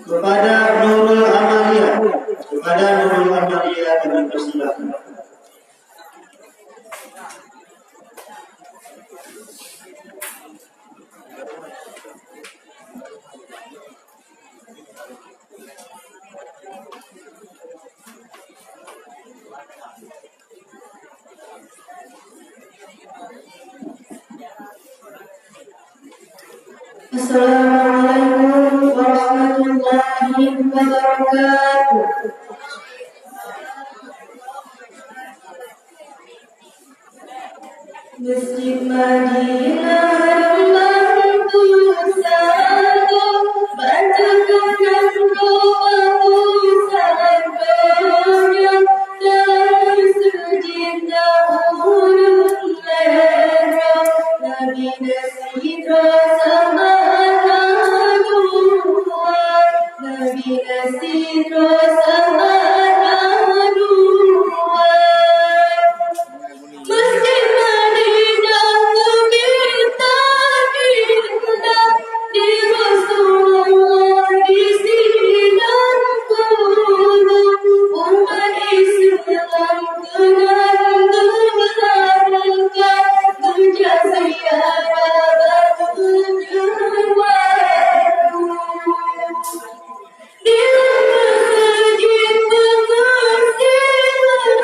kepada Nurul Amalia, kami persilakan. Assalamualaikum warahmatullahi wabarakatuh. Masjid Madinah membantu satu, bantukan rohku sabarnya, dan sujud dahulu merah, Nabi Nasir sama Nabi Nasir sama Masjid Madinah kita di Rasulullah di sinan kubur, umat Islam dengan berharga berjaya bertujuan. Di masjid pengajian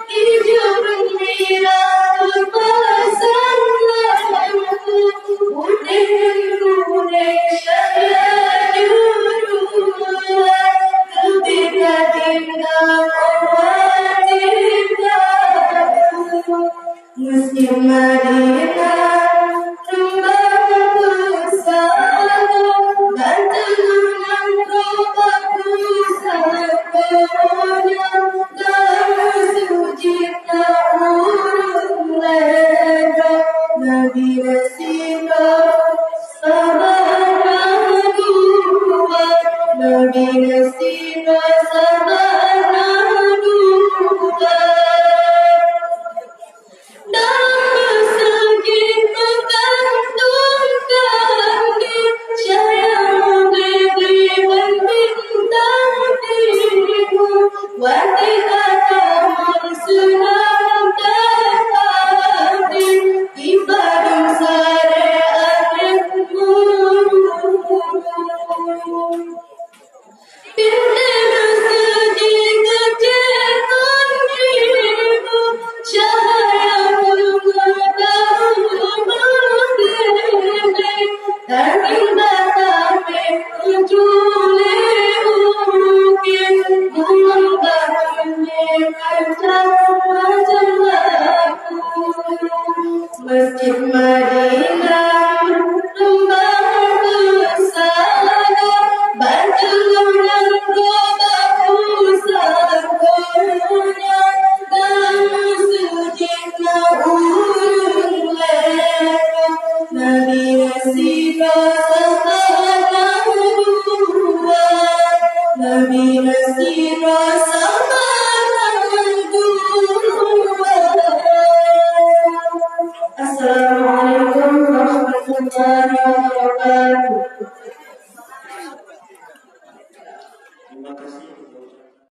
di Jalan Merah terpasang lampu kuning syahyajurulah, terbitlah indah awan indah. Masjid Madinah membantu satu, bantuan rohku sabarnya, dan sujud dahulu merah, Nabi Nasir sama dua, Nabi Nasir sama dua. Dan masjid menggantungkan di cahaya beriman bintang timur, wanita taman senang terhadir ibadah syariat yang murni. Pintu masjid kecilkan jiwa, cahaya pengetahuan mengelilingi, dan indah kami menculik ukir, membangun macam-macam laku. Masjid Madinah membantu sana, bantuan rohku sabarnya, dan sujud dahulu merah, Nabi Nasir sama dua, Nabi Nasir sama dua. Assalamualaikum warahmatullahi wabarakatuh.